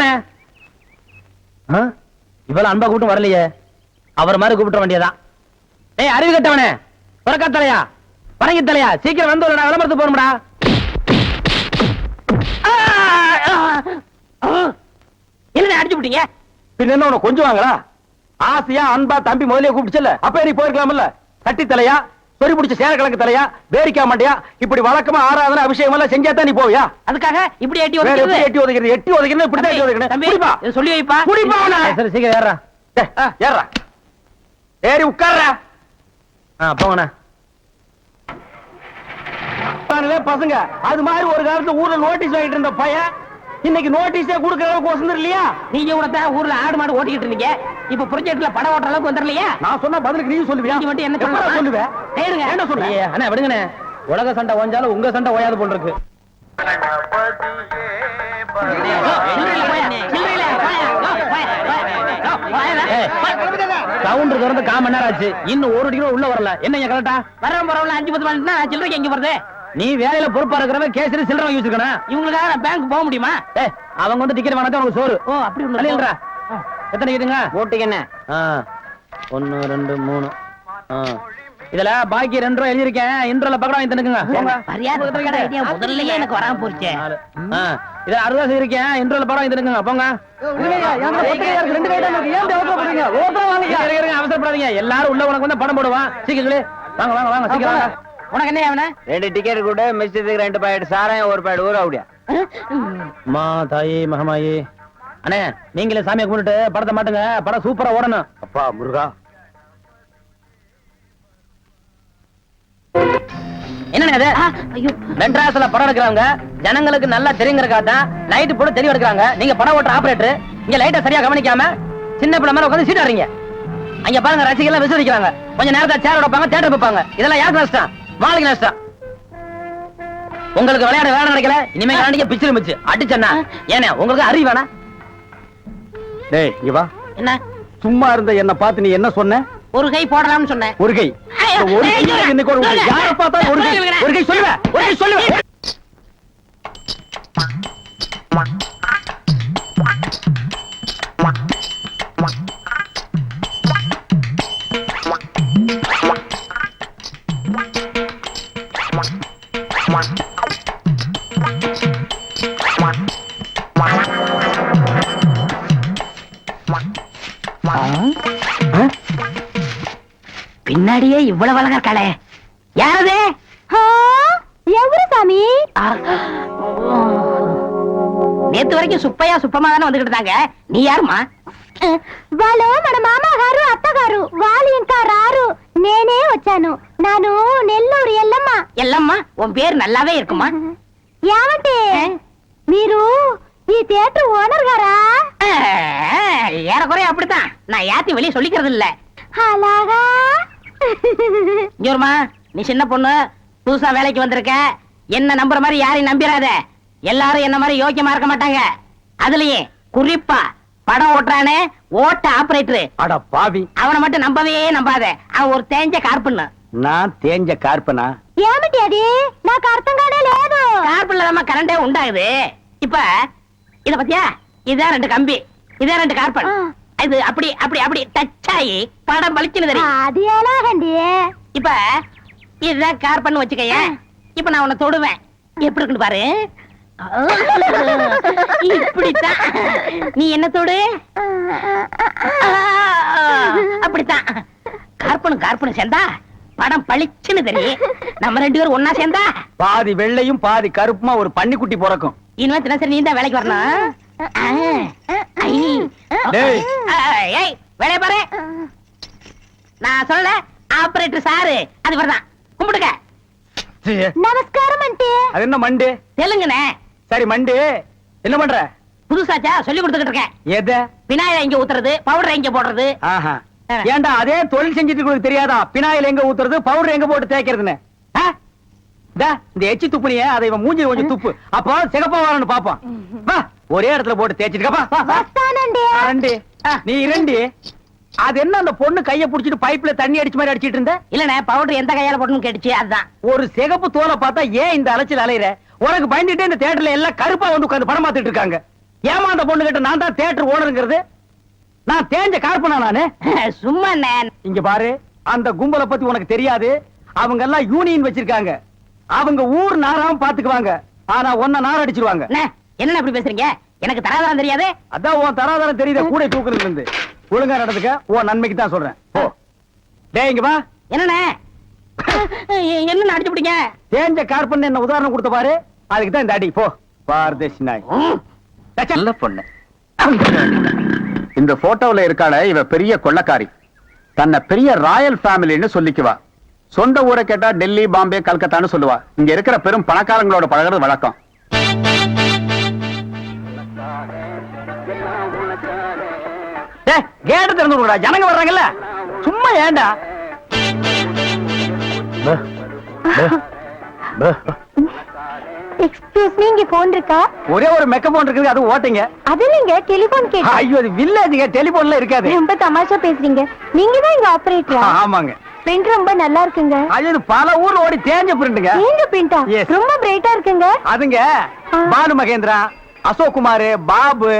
வாங்கண்ணே. இவ்வளவு அன்பா கூப்பிட்டு வரலையே, அவர் மாதிரி கூப்பிட்ட வேண்டியதான். ஏய் அறிவு கட்டவனே, புறக்கா தலையா, பரங்கி தலையா, சீக்கிரம் வந்து விளம்பரத்து போறோம்டா. என்ன அடிச்சு விட்டீங்க? பின்ன என்ன உனக்கு கொஞ்சம் வாங்களா? ஆசையா அன்பா தம்பி முதலே கூப்பிடுச்சல, அப்ப நீ போயிருக்கலாம்ல. கட்டி தலையா, சொறி பிடிச்ச சேர கிழக்கு தலையா, பேரிக்கா மாட்டியா, இப்படி வழக்கமா ஆராதனை அபிஷேகம் எல்லாம் செஞ்சாதான் நீ போவியா? அதுக்காக இப்படி எட்டி ஒதுக்கிறது, எட்டி ஒதுக்கிறது, எட்டி ஒதுக்கிறது, இப்படி தான் எட்டி ஒதுக்கணும். குடிப்பா, சொல்லி வைப்பா, குடிப்பா. சரி சீக்கிரம் ஏறா, ஏறா, ஏறி உட்கார்றா. போங்கண்ணா. பசங்க அது மாதிரி ஒரு காலத்துல ஊர்ல நோட்டீஸ் வாங்கிட்டு இருந்த பையன் இன்னைக்கு நோட்டீஸே கொடுக்கற அளவுக்கு வசந்தர் இல்லையா? நீங்க கூட ஊர்ல ஆடு மாடு ஓட்டிக்கிட்டு இருந்தீங்க, இப்ப ப்ராஜெக்ட்ல படம் ஓட்டுற அளவுக்கு வந்துடலையா? நான் சொன்ன பதிலுக்கு நீ சொல்லுவியா? நீ மட்டும் என்ன சொல்லுவே? கேளுங்க, என்ன சொல்றீங்க? அண்ணா விடுங்கண்ணே, உலக சண்டை ஓஞ்சாலும் உங்க சண்டை ஓயாது போல் இருக்கு. சவுண்ட் திறந்து 1/4 மணி நேரம் ஆச்சு, இன்னும் 1 டிகிரி உள்ள வரல. என்ன கரெக்டா வரேன் பரவாயில்ல, 5-10 மணினா சில்லறைக்கு எங்க வருது? நீ வேலையில பொறுப்பா இருக்கிறவன் கேசரி சில்லறை வாங்கி வச்சிருக்கணும். இவங்களுக்காக நான் பேங்க் போக முடியுமா? அவங்க வந்து டிக்கெட் வாங்கினா உனக்கு சோறு. ஓ அப்படி இல்லைன்றா. எத்தனை டிக்கெட்டுங்க ஓட்டுங்க? என்ன 1 2 3. இதுல பாக்கி 2 ரூபாய் எழுதிருக்கேன், இன்ட்ரோல பக்கடா வாங்கி தந்துக்குங்க. முதல்லயே எனக்கு வராம போச்சு. இத 60 இருக்கேன், இன்ட்ரோல படம் வாங்கி தந்துக்குங்க. போங்க. அவசரப்படாதீங்க, எல்லாரும் உள்ள உனக்கு வந்து படம் போடுவான். சீக்கிரம் வாங்க வாங்க வாங்க, சீக்கிரம் வாங்க. உனக்கு என்ன அவன 2 டிக்கெட் கூட, மிஸ்டேக்கு 2 பாக்கெட் சாராயம், 1 பாக்கெட் ஊற அப்படியா? மா தாயே மகமாயே. அண்ணே நீங்களே சாமியை கும்பிட்டு படத்தை மாட்டுங்க, படம் சூப்பரா ஓடணும். அப்பா முருகா. என்ன மெட்ராஸ்ல படம் எடுக்கிறாங்க, ஜனங்களுக்கு நல்லா தெரியுங்கிறக்காதான் லைட் போட்டு தெரிய எடுக்கிறாங்க. நீங்க படம் ஓட்டுற ஆபரேட்டர் இங்க லைட்டை சரியா கவனிக்காம சின்ன பிள்ளை மேல உட்காந்து சீட் ஆடுறீங்க. அங்க பாருங்க ரசிகர்கள் விசுவதிக்கிறாங்க, கொஞ்ச நேரத்தை சேர் வைப்பாங்க, தியேட்டர் வைப்பாங்க. இதெல்லாம் யாருக்கு நஷ்டம்? மாளிகை நஷ்டம். உங்களுக்கு விளையாட வேலை நடக்கல, இனிமே காண்டிக்க பிச்சிரு மிச்சு அடிச்சா ஏன்னா உங்களுக்கு அறிவு வேணா? டேய் இங்க வா. என்ன சும்மா இருந்த என்ன பார்த்து நீ என்ன சொன்ன? ஒரு கை போடலாம்னு சொன்னேன். ஒரு கை, ஒரு கை இன்னைக்கு ஒரு கை. யாரை பார்த்தா ஒரு கை, ஒரு கை சொல்லுவே, ஒரு கை சொல்லுவே. பின்னாடியே இவ்வளவு அழகா இருக்காளே, யாரது? எவரு சாமி? நேத்து வரைக்கும் சுப்பையா சுப்பமா தானே வந்துகிட்டு இருந்தாங்க, நீ யாருமா? వాళ్ళు మన మామగారు అత్తగారు, వాళ్ళు ఇంకా రారు, నేనే వచ్చాను. నాను నెల్లూరు ఎల్లమ్మ. ఎల్లమ్మ உன் பேர் நல்லாவே இருக்குமா? ఏమంటే మీరు ఈ தியேட்டர் ஓனர் గారా? ஏறக்குறைய அப்படித்தான், நான் யாத்தி வெளியே சொல்லிக்கிறது இல்ல. అలాగా? ஜோர்மா, நீ சின்ன பொண்ணு, புதுசா வேலைக்கு வந்திருக்க, என்ன நம்புற மாதிரி யாரையும் நம்பிராத. எல்லாரும் என்ன மாதிரி யோக்கியமா இருக்க மாட்டாங்க. அதுலயே குறிப்பா படம் ஓட்டுறானே ஓட்ட ஆபரேட்டர், அட பாவி, அவனை மட்டும் நம்பவே நம்பாத. அவன் ஒரு தேஞ்ச கார்பன். நான் தேஞ்ச கார்பனா? ఏమిటి అది? నాకు అర్థం కానే లేదు. கார்பன்ல தான் கரண்டே உண்டாகுது. இப்ப இத பத்தியா, இதான் 2 கம்பி, இதான் 2 கார்பன். இது அப்படி அப்படி அப்படி டச் ஆகி படம் பளிச்சுன்னு தெரியும். அது எலாகண்டி. இப்ப இதுதான் கார்பன் வச்சுக்கய. இப்ப நான் உன்னை தொடுவேன், எப்படி இருக்குன்னு பாரு. இப்படித்தான் நீ என்ன தொடு, அப்படித்தான். கார்பனும் கார்பனும் சேர்ந்தா படம் பளிச்சுன்னு தெரியும். நம்ம 2 பேரும் ஒன்னா சேர்ந்தா பாதி வெள்ளையும் பாதி கருப்புமா ஒரு பன்னிக்குட்டி பிறக்கும். இனிமே தினசரி நீ தான் வேலைக்கு வரணும். வேலைய பாரு. நான் சொல்ல ஆபரேட்டர் சாரு, அது வரதான். கும்பிடுங்க. நமஸ்காரம் ஆண்டி. அது என்ன மண்டு? தெலுங்குனே. சரி மண்டு, என்ன பண்ற? புதுசாச்சா சொல்லி கொடுத்துக்கிட்டு இருக்கேன். எது? பினாயில எங்க ஊத்துறது, பவுடர் எங்க போடுறது. ஏண்டா அதே தொழில் செஞ்சுட்டு உங்களுக்கு தெரியாதா பினாயில எங்க ஊத்துறது, பவுடர் எங்க போட்டு தேய்க்கிறதுன்னு? இந்த எச்சி துப்புனிய அதை இவன் மூஞ்சி கொஞ்சம் துப்பு, அப்போ சிகப்பா வரணும் பாப்பான். ஒரே இடத்துல போட்டு தேய்ச்சிட்டு நீ 2. அது என்ன அந்த பொண்ணு கைய புடிச்சிட்டு பைப்ல தண்ணி அடிச்ச மாதிரி அடிச்சிட்டு இருந்த? இல்லனே, பவுடர் எந்த கையால போடணும்னு கேட்டுச்சு, அதுதான். ஒரு சிகப்பு தோலை பார்த்தா ஏன் இந்த அலைச்சல் அலையற? உனக்கு பயந்துட்டே இந்த தியேட்டர்ல எல்லாம் கருப்பா வந்து உட்கார்ந்து படம் பார்த்துட்டு இருக்காங்க. ஏமாந்த பொண்ணு கிட்ட நான் தான் தியேட்டர் ஓனருங்கிறது? நான் தேஞ்ச கார்பனா நானு? சும்மா இங்க பாரு, அந்த கும்பலை பத்தி உனக்கு தெரியாது. அவங்க எல்லாம் யூனியன் வச்சிருக்காங்க. அவங்க ஊர் நாராம பாத்துக்குவாங்க. ஆனா ஒன்ன நார் அடிச்சிருவாங்க. என்ன அப்படி பேசுறீங்க? எனக்கு தராதரம் தெரியாது. அதான் உன் தராதரம் தெரியுத கூட தூக்குறதுல இருந்து. ஒழுங்கா நடந்துக்க, உன் நன்மைக்கு தான் சொல்றேன். ஓ டேய் இங்க வா. என்னண்ணே என்ன அடிச்சு பிடிங்க? தேஞ்ச கார்பன் என்ன உதாரணம் கொடுத்த பாரு, அதுக்கு தான் இந்த அடி. போ பாரதேசி நாய். நல்ல பொண்ணு. இந்த போட்டோல இருக்காள இவ பெரிய கொள்ளக்காரி. தன்னை பெரிய ராயல் ஃபேமிலின்னு சொல்லிக்குவா. சொந்த ஊரை கேட்டா டெல்லி, பாம்பே, கல்கத்தான்னு சொல்லுவா. இங்க இருக்கிற பெரும் பணக்காரங்களோட பழகிறது வழக்கம். கேட்டு திறந்து விடுடா, ஜனங்க வர்றாங்கல்ல. சும்மா ஏண்டா? எக்ஸ்கியூஸ் மீ, இங்க போன் இருக்கா? ஒரே ஒரு மெக்க போன் இருக்குது, அது ஓட்டுங்க. அது இல்லைங்க, டெலிபோன் கேட்டேன். ஐயோ அது வில்லேஜ்ங்க, டெலிபோன்ல இருக்காது. ரொம்ப தமாஷா பேசுறீங்க. நீங்க தான் இங்க ஆபரேட்டரா? ஆமாங்க. பிரிண்ட் ரொம்ப நல்லா இருக்குங்க. அது பல ஊர்ல ஓடி தேஞ்ச பிரிண்ட்ங்க. நீங்க பிரிண்டா? Yes. ரொம்ப பிரைட்டா இருக்குங்க. அதுங்க பானு மகேந்திரா, அசோக் குமார், பாபு,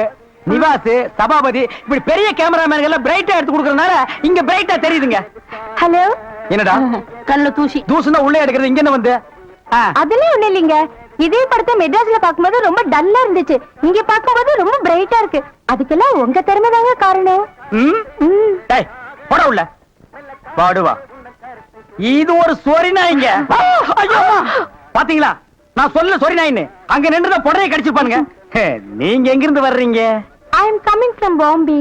நிவாஸ், சபாபதி இப்படி பெரிய கேமராமேன் எல்லாம் பிரைட்டா எடுத்து கொடுக்கறதுனால இங்க பிரைட்டா தெரியுதுங்க. ஹலோ. என்னடா கல்ல தூசி தூசுனா உள்ளே எடுக்கிறது, இங்க என்ன வந்து? அதெல்லாம் ஒண்ணு இல்லைங்க. இதே படத்தை மெட்ராஸ்ல பாக்கும்போது ரொம்ப டல்லா இருந்துச்சு. இங்க பாக்கும்போது ரொம்ப பிரைட்டா இருக்கு. அதுக்கெல்லாம் உங்க திறமை தாங்க காரணம். டேய் போடா உள்ள. பாடுவா. இது ஒரு சொரி நாய்ங்க. ஐயோ பாத்தீங்களா, நான் சொல்ல சொரி நாயின்னு. அங்க நின்னுத பொடையை கடிச்சுப்பானுங்க. நீங்க எங்க இருந்து வர்றீங்க? ஐ அம் கமிங் ஃப்ரம் பாம்பே.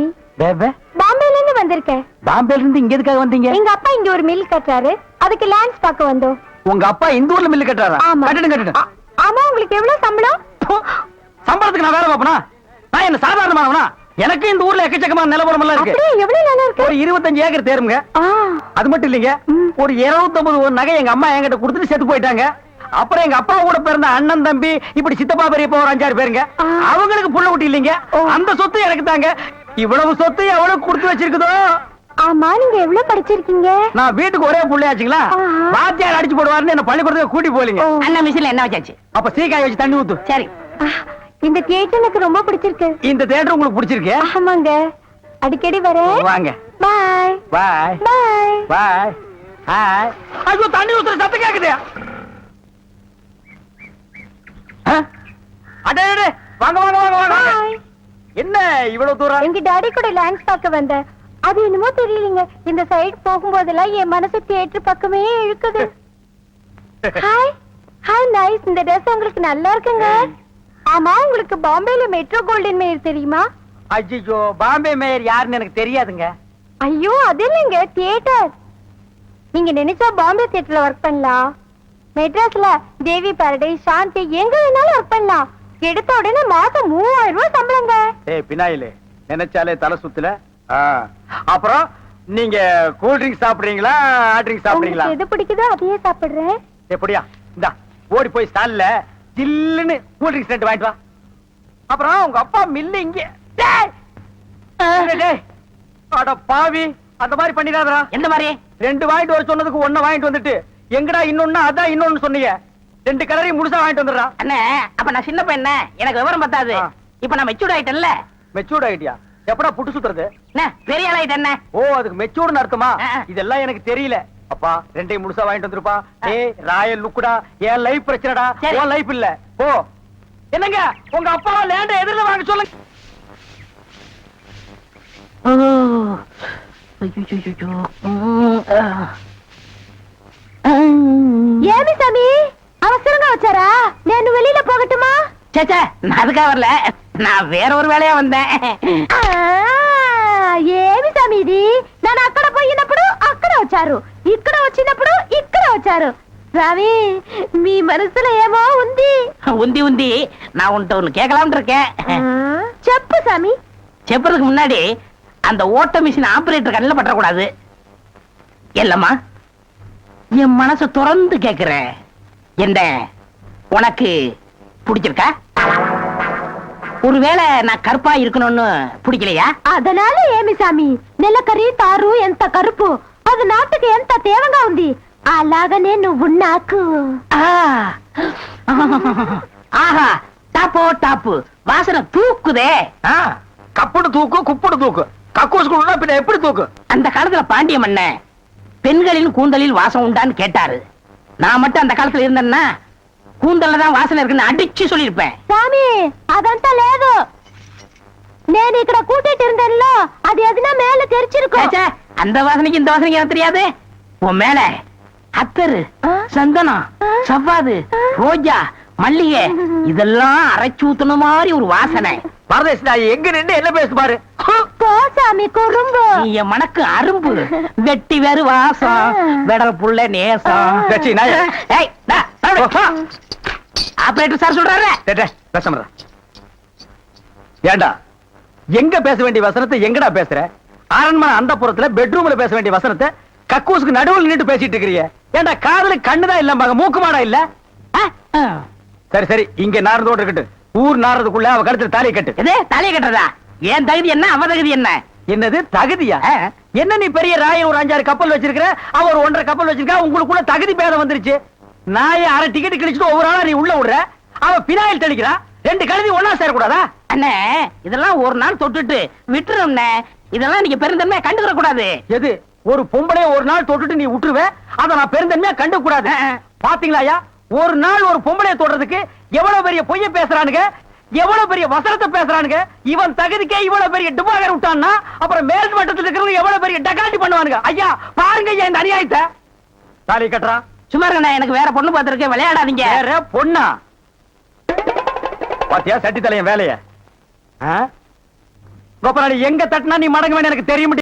பாம்பேல இருந்து வந்திருக்கேன். பாம்பேல இருந்து இங்க எதுக்காக வந்தீங்க? எங்க அப்பா இங்க ஒரு மில் கட்டுறாரு, அதுக்கு லேண்ட்ஸ் பார்க்க வந்தோம். உங்க அப்பா இந்த ஊர்ல மில்லு கட்டுறாரா? ஆமா. கட்டணும். ஆமா. உங்களுக்கு எவ்வளவு சம்பளம்? சம்பளத்துக்கு நான் வேலை பார்ப்பனா? நான் என்ன சாதாரணமானவனா? எனக்கு இந்த ஊர்ல எக்கச்சக்கமான நிலவரம் எல்லாம் இருக்கு. அப்படியே எவ்வளவு நல்லா இருக்கு? ஒரு 25 ஏக்கர் தேருங்க. அது மட்டும் இல்லைங்க, ஒரு 250 நகை எங்க அம்மா என்கிட்ட கொடுத்துட்டு செத்து போயிட்டாங்க. அப்புறம் எங்க அப்பா கூட பிறந்த அண்ணன், தம்பி, இப்படி சித்தப்பா, பெரியப்பா ஒரு 5-6 பேருங்க. அவங்களுக்கு புள்ள குட்டி இல்லைங்க. அந்த சொத்து எனக்கு தாங்க. இவ்வளவு சொத்து எவ்வளவு கொடுத்து வச்சிருக்குதோ. ஆமா, நீங்க எவ்வளவு படிச்சிருக்கீங்க? நான் வீட்டுக்கு ஒரே புள்ளையாச்சுங்களா, வாத்தியார் அடிச்சு போடுவாருன்னு என்ன பள்ளிக்கூடத்துக்கு கூட்டி போலீங்க. அண்ணா மிஷின்ல என்ன வச்சாச்சு? அப்ப சீக்காய் வச்சு தண்ணி ஊத்து. சரி. இந்த தியேட்டர் எனக்கு ரொம்ப பிடிச்சிருக்கு. இந்த தியேட்டர் உங்களுக்கு பிடிச்சிருக்கு? ஆமாங்க, அடிக்கடி வரேன். வாங்க. பாய் பாய் பாய் பாய். ஹாய். ஐயோ தண்ணி ஊத்துற சத்தம் கேக்குது. அடே வாங்க வாங்க வாங்க வாங்க. என்ன இவ்வளவு தூரம்? எங்க டாடி கூட லேண்ட்ஸ் பார்க்க வந்தேன். அது என்னமோ தெரியலங்க, இந்த சைடு போகும்போதெல்லாம் என் மனசு தியேட்டர் பக்கமே இழுக்குது. Hi hi nice. இந்த ட்ரெஸ் உங்களுக்கு நல்லா இருக்குங்க. ஆமா, உங்களுக்கு பாம்பேல மெட்ரோ கோல்டன் மேயர் தெரியுமா? ஐயோ பாம்பே மேயர் யாருன்னு எனக்கு தெரியாதுங்க. ஐயோ அது இல்லைங்க, தியேட்டர். நீங்க நினைச்சா பாம்பே தியேட்டர்ல ஒர்க் பண்ணலாம். மெட்ராஸ்ல தேவி பாரடைஸ், சாந்தி எங்க வேணாலும் ஒர்க் பண்ணலாம். எடுத்த உடனே மாசம் 3000 ரூபாய் சம்பளங்க. ஏய் பினாயிலே, நினைச்சாலே தலை சுத்துல. அப்புறம் நீங்க கூல் ட்ரிங்க் சாப்பிடுறீங்களா, ஹாட் ட்ரிங்க் சாப்பிடுறீங்களா? எது பிடிக்குதோ அதையே சாப்பிடுறேன். எப்படியா? இந்தா ஓடி போய் ஸ்டால்ல ஜில்லுன்னு கூல் ட்ரிங்க்ஸ் 2 வாங்கிட்டு வா. அப்புறம் உங்க அப்பா மில்லு இங்க. டேய் அட பாவி, அந்த மாதிரி பண்ணிடாதடா. எந்த மாதிரி? 2 வாங்கிட்டு வர சொன்னதுக்கு 1 வாங்கிட்டு வந்துட்டு எங்கடா இன்னொன்னு அதான் இன்னொன்னு சொன்னீங்க. 2 கலரையும் முழுசா வாங்கிட்டு வந்துடுறா. அண்ணே, அப்ப நான் சின்ன பையன், எனக்கு விவரம் பத்தாது. இப்ப நான் மெச்சூர்ட் ஆயிட்டேன்ல. மெச்சூர்ட் ஆயிட்டியா? எப்படா புட்டு சுத்துறது? பெரிய ஆள் ஆயிட்டேன். ஓ, அதுக்கு மெச்சூர்ட்னு அர்த்தமா? இதெல்லாம் எனக்கு தெரியல. அப்பா 2ஐயும் முழுசா வாங்கிட்டு வந்துருப்பா. ஏய் ராயல் லுக்குடா, என் லைஃப் பிரச்சனைடா, உன் லைஃப் இல்ல. போ. என்னங்க உங்க அப்பா லேண்ட எதிரில வாங்க சொல்லுங்க. ஏமி சாமி, அவசரங்க வச்சாரா? நான் வெளியில போகட்டுமா? சேச்சே, நான் அதுக்காக வரல. நான் வேற ஒரு வேலையா வந்தேன். ఏమి సమీది నన్ను అక్కడ పోయినప్పుడు అక్కడ వచ్చారు, ఇక్కడ వచ్చినప్పుడు ఇక్కడ వచ్చారు. சாமி, మీ మనసులో ఏమో ఉంది. உந்தி உந்தி நான் உன்கிட்ட ஒண்ணு கேட்கலாம்னு இருக்கேன். చెప్పు சாமி. செப்புறதுக்கு முன்னாடி அந்த ஓட்ட மிஷின் ஆபரேட்டர் கண்ணில் பற்றக்கூடாது. இல்லம்மா, என் மனசு திறந்து கேட்கிறேன். என்ன உனக்கு பிடிச்சிருக்கா? ஒருவேளை நான் கருப்பா இருக்கணும்னு பிடிக்கலையா? அதனால ఏమి సామి, నెలకరి తారు ఎంత కరుపు, అది నాటుకి ఎంత తేవగా ఉంది. అలాగనే నువ్వు నాకు. ஆஹா, டாப்போ டாப்பு வாசனை தூக்குதே. கப்புடு தூக்கு குப்புடு தூக்கு கக்கூஸ் குடுனா பின்ன எப்படி தூக்கு? அந்த காலத்துல பாண்டிய மன்னன் பெண்களின் கூந்தலில் வாசம் உண்டான்னு கேட்டாரு. நான் மட்டும் அந்த காலத்துல இருந்தேன்னா கூந்தல்ல தான் வாசனை இருக்குன்னு அடிச்சு சொல்லிருப்பேன். స్వామి అదంతా లేదు. నేను ఇక్కడ కూటిட்டு இருந்தேன்ல அது எதுனா மேல தெரிச்சிருக்கும். ச்சே, அந்த வாசனைக்கு இந்த வாசனைக்கு எனக்கு தெரியாது. உன் மேல அத்தரு, சந்தனம், சவ்வாது, ரோஜா, மல்லிகை இதெல்லாம் அரைச்சு ஊத்துன மாதிரி ஒரு வாசனை. பரதேசி நான் எங்க நின்று என்ன பேசு பாரு. போ சாமி குறும்பு. நீ என் மணக்கு அரும்பு வெட்டி வேறு வாசம் வெடல் புள்ள நேசம். கட்சி நாய. ஏய், டா, ஆபரேட்டர் சார் சொல்றாரு. பேச ஏண்டா எங்க பேச வேண்டிய வசனத்தை எங்கடா பேசுற? அரண்மனை அந்த புறத்துல பெட்ரூம்ல பேச வேண்டிய வசனத்தை கக்கூசுக்கு நடுவில் நின்று பேசிட்டு இருக்கிறீங்க. ஏண்டா காதுல கண்ணுதான் இல்ல மக மூக்கு மாடா இல்ல? சரி சரி இங்க நாரதோட இருக்கட்டு. ஊர் நாரதுக்குள்ள அவ கழுத்துல தாலியை கட்டு. எது தலையை கட்டுறதா? ஏன் தகுதி என்ன அவ தகுதி என்ன? என்னது தகுதியா? என்ன நீ பெரிய ராயன் ஒரு 5-6 கப்பல் வச்சிருக்கிற, அவர் 1.5 கப்பல் வச்சிருக்கா, உங்களுக்குள்ள தகுதி பேதம் வந்துருச்சு. நாய அரை டிக்கெட் கிழிச்சிட்டு ஒவ்வொரு ஆளா நீ உள்ள விடுற, அவ பினாயில் தெளிக்கிறா. 2 கழுதி ஒன்னா சேரக்கூடாதா? அண்ணே இதெல்லாம் ஒரு நாள் தொட்டுட்டு விட்டுரும்ண்ணே. இதெல்லாம் நீங்க பெருந்தன்மையா கண்டுக்கிற கூடாது. எது ஒரு பொம்பளைய ஒரு நாள் தொட்டுட்டு நீ விட்டுருவே, அத நான் பெருந்தன்மையா கண்டுக்க கூடாது. பாத்தீங்களா ஒரு நாள் ஒரு பொம்பளைய தொடுறதுக்கு எவ்வளவு பெரிய பொய்ய பேசுறானுங்க, எவ்வளவு பெரிய வசனத்தை பேசுறானுங்க. இவன் தகுதிக்கே இவ்வளவு பெரிய டிபாகர் விட்டான்னா அப்புறம் மேல் மட்டத்தில் இருக்கிறவங்க எவ்வளவு பெரிய டகாட்டி பண்ணுவானுங்க. ஐயா பாருங்க ஐயா இந்த அநியாயத்தை. தாலி கட்டுறா. சும்மா இருக்கண்ணே, எனக்கு வேற பொண்ணு பார்த்திருக்கேன், விளையாடாதீங்க. வேற பொண்ணா? பாத்தியா சட்டி தலையன் வேலைய. கோபாலி எங்க தட்டினா நீ மடங்க வேணும் எனக்கு தெரியும்.